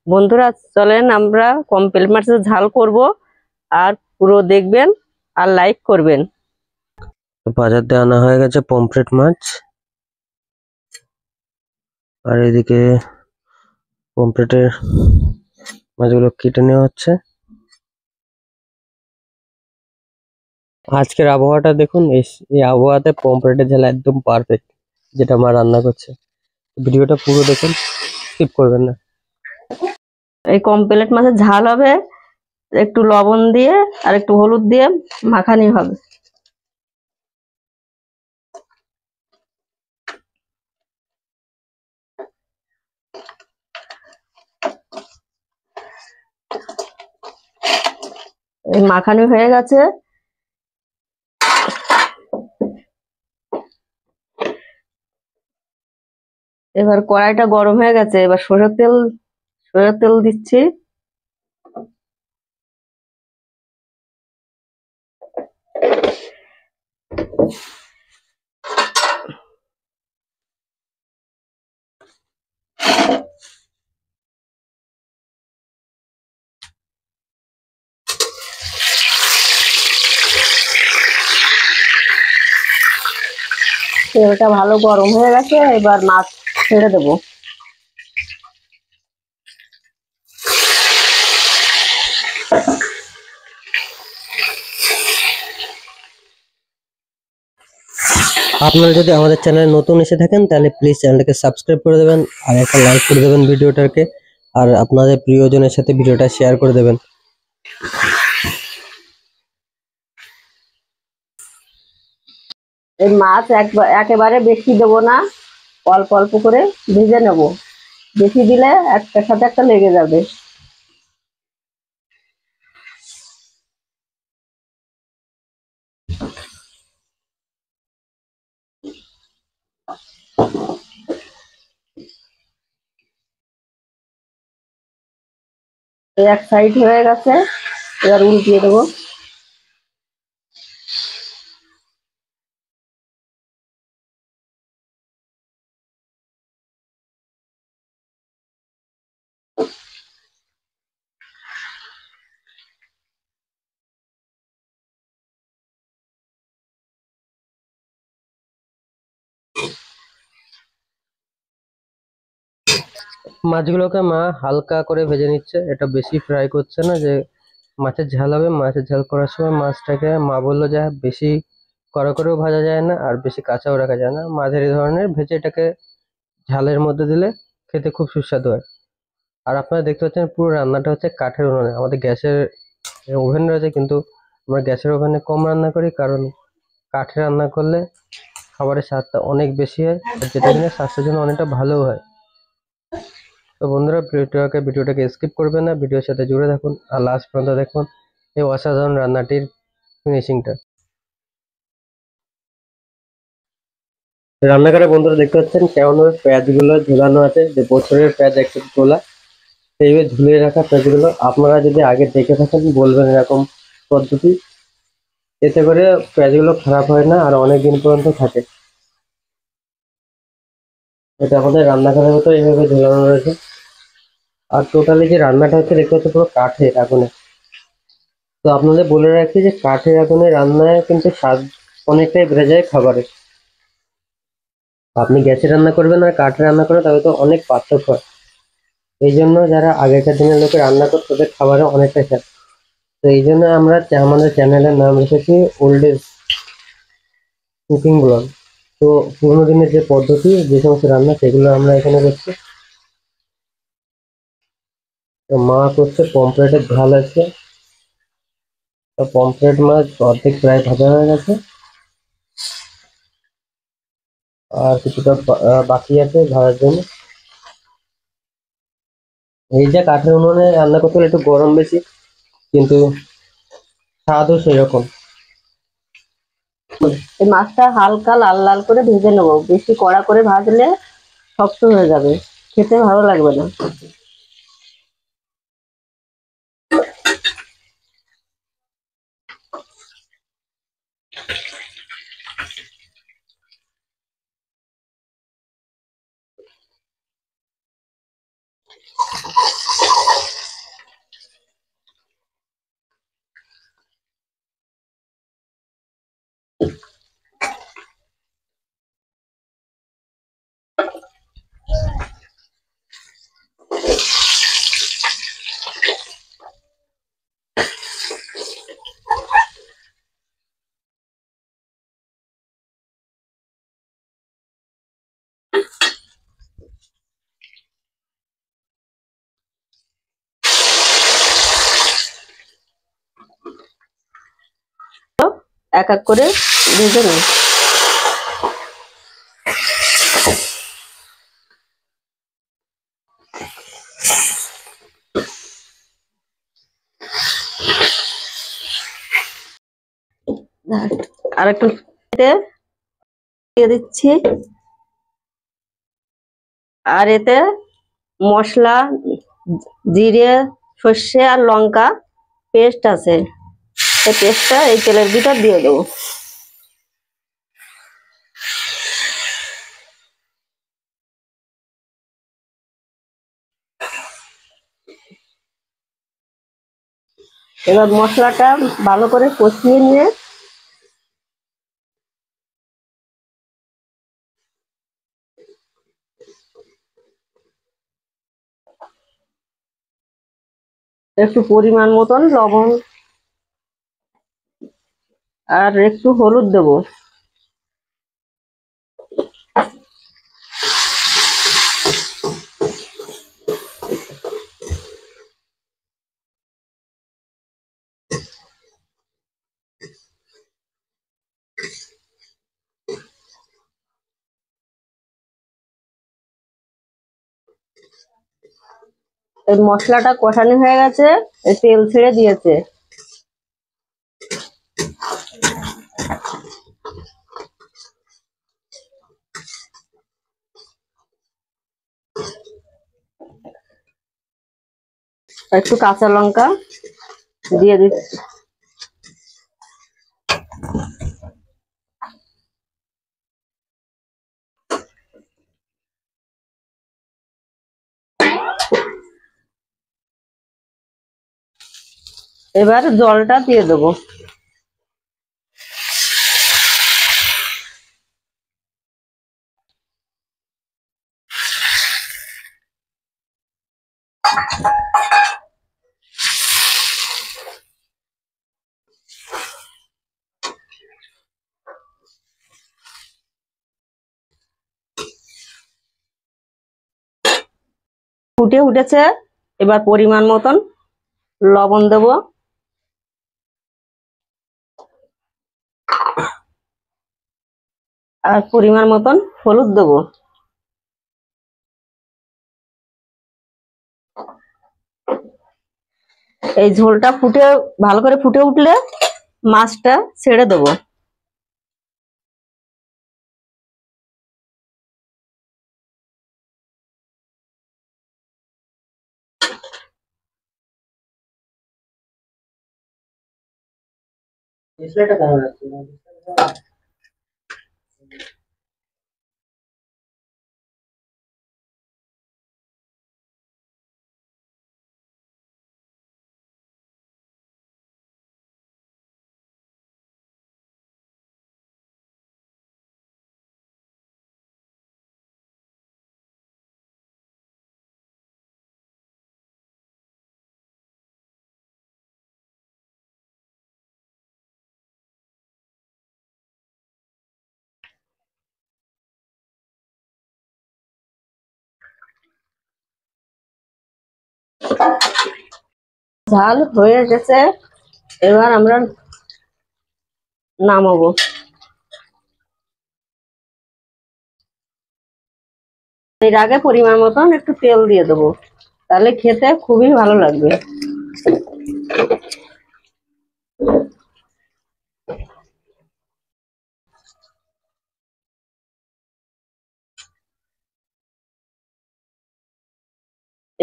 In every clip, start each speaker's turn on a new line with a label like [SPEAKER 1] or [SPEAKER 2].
[SPEAKER 1] বন্ধুরা চলেন আমরা পমফ্রেট মাছের ঝাল করব, আর পুরো দেখবেন আর লাইক করবেন।
[SPEAKER 2] বাজার দিয়ে আনা হয়ে গেছে পমফ্রেট মাছ, আর এদিকে পমফ্রেটের মাছগুলো কেটে নেওয়া হচ্ছে। আজকের আবহাওয়াটা দেখুন, এই আবহাওয়াতে পমফ্রেটের ঝাল একদম পারফেক্ট, যেটা মা রান্না করছে। ভিডিওটা পুরো দেখুন, স্কিপ করবেন না।
[SPEAKER 1] এই পমফ্রেট মাছের ঝাল হবে একটু লবণ দিয়ে আর একটু হলুদ দিয়ে মাখানি হবে। এই মাখানি হয়ে গেছে, এবার কড়াইটা গরম হয়ে গেছে, এবার সরষের তেল দিচ্ছি। তেলটা ভালো গরম হয়ে গেছে, এবার মাছ ছেড়ে দেবো।
[SPEAKER 2] আপনারা যদি আমাদের চ্যানেলে নতুন এসে থাকেন তাহলে প্লিজ চ্যানেলটাকে সাবস্ক্রাইব করে দেবেন, আর একটা লাইক করে দেবেন ভিডিওটাকে, আর আপনাদের প্রিয়জনের সাথে ভিডিওটা শেয়ার করে দেবেন।
[SPEAKER 1] এই মাছ একেবারে বেশি দেবো না, অল্প অল্প করে ভেজে নেব, বেশি দিলে একটার সাথে একটা লেগে যাবে। এক সাইড হয়ে গেছে, এবার উল্টিয়ে দেবো।
[SPEAKER 2] মাছগুলোকে মা হালকা করে ভেজে নিচ্ছে, এটা বেশি ফ্রাই করছে না, যে মাছের ঝাল হবে। মাছের ঝাল করার সময় মাছটাকে মা বললো যে বেশি কড়া করেও ভাজা যায় না, আর বেশি কাঁচাও রাখা যায় না, মাঝারি ধরনের ভেজে এটাকে ঝালের মধ্যে দিলে খেতে খুব সুস্বাদু হয়। আর আপনারা দেখতে পাচ্ছেন পুরো রান্নাটা হচ্ছে কাঠের উনুনে। আমাদের গ্যাসের ওভেন রয়েছে, কিন্তু আমরা গ্যাসের ওভেনে কম রান্না করি, কারণ কাঠে রান্না করলে খাবারের স্বাদটা অনেক বেশি হয়, আর যেটা কিনা স্বাস্থ্যের জন্য অনেকটা ভালোও হয়। তো বন্ধুরা ভিডিওটাকে স্কিপ করবেন না, ভিডিওর সাথে জুড়ে থাকুন আর লাস্ট পর্যন্ত দেখুন এই অসাধারণ রান্নাটির ফিনিশিংটা। রান্নাঘরে বন্ধুরা দেখতে পাচ্ছেন কেমন ভাবে পেঁয়াজগুলো ঝুলানো আছে, যে বছরের পেঁয়াজ একসাথে তোলা, সেইভাবে ঝুলিয়ে রাখা পেঁয়াজগুলো। আপনারা যদি আগে দেখে থাকেন বলবেন এরকম পদ্ধতি, এতে করে পেঁয়াজগুলো খারাপ হয় না আর অনেক দিন পর্যন্ত থাকে। এটা আমাদের রান্নাঘরের মতো এইভাবে ঝুলানো রয়েছে। আর টোটালি যে রান্নাটা হচ্ছে দেখতে হচ্ছে পুরো কাঠের আগুনে। তো আপনাদের বলে রাখি যে কাঠের আগুনে রান্নায় কিন্তু স্বাদ অনেকটাই বেড়ে যায় খাবারের। আপনি গ্যাসে রান্না করবেন আর কাঠে রান্না করবেন তাহলে তো অনেক পার্থক্য হয়। এই জন্য যারা আগেকার দিনের লোকে রান্না করতো তাদের খাবারে অনেকটা স্বাদ। তো এই জন্য আমরা আমাদের চ্যানেলের নাম রেখেছি ওল্ড এজ কুকিং ব্লগ। তো পুরোনো দিনের যে পদ্ধতি, যে সমস্ত রান্না, সেগুলো আমরা এখানে করছি। তো মা করছে পমফ্রেটের ঝাল আছে। তো পমফ্রেট মাছ অর্ধেক প্রায় ভাজা হয়ে গেছে, আর কিছুটা বাকি আছে ভাজার জন্য। এই যে কাঠের উনুনে রান্না করতে হলে একটু গরম বেশি, কিন্তু স্বাদও সেরকম।
[SPEAKER 1] এই মাছটা হালকা লাল লাল করে ভেজে নেবো, বেশি কড়া করে ভাজলে শক্ত হয়ে যাবে, খেতে ভালো লাগবে না। এক এক করে ভেজে নিই। আর একটু দিয়ে দিচ্ছি। আর এতে মশলা, জিরে, সর্ষে আর লঙ্কা পেস্ট আছে, এই পেস্টটা এই তেলের ভিতর দিয়ে দেবো। এবার মশলাটা ভালো করে কষিয়ে নিয়ে একটু পরিমাণ মতন লবণ আর একটু হলুদ দেবো। এই মশলাটা কষানো হয়ে গেছে, এই তেল ছেড়ে দিয়েছে। একটু কাঁচা লঙ্কা দিয়ে দিচ্ছি। এবার জলটা দিয়ে দেবো। ফুটে উঠেছে, এবার পরিমাণ মতন লবণ দেবো। আর পরিমাণ মতন হলুদ দেবো। এই ঝোলটা ভালো করে ফুটে উঠলে মাছটা ছেড়ে দেবো। ঝাল হয়ে গেছে, এবার আমরা নামাবো। এর আগে পরিমাণ মতন একটু তেল দিয়ে দেবো, তাহলে খেতে খুবই ভালো লাগবে।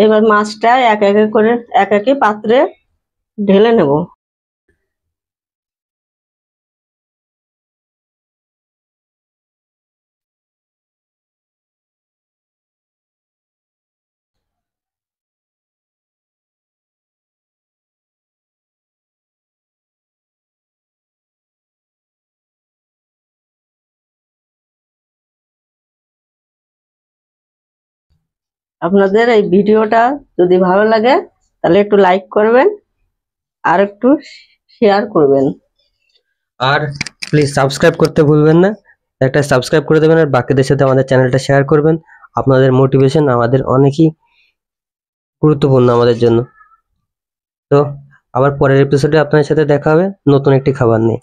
[SPEAKER 1] এবার মাছটা এক একে পাত্রে ঢেলে নেব। আপনাদের এই ভিডিওটা যদি ভালো লাগে তাহলে একটু লাইক করবেন আর একটু শেয়ার করবেন।
[SPEAKER 2] আর প্লিজ সাবস্ক্রাইব করতে ভুলবেন না, একটা সাবস্ক্রাইব করে দেবেন আর বাকিদের সাথে আমাদের চ্যানেলটা শেয়ার করবেন। আপনাদের মোটিভেশন আমাদের অনেকই গুরুত্বপূর্ণ আমাদের জন্য। তো আবার পরের এপিসোডে আপনাদের সাথে দেখা হবে নতুন একটি খাবার নিয়ে।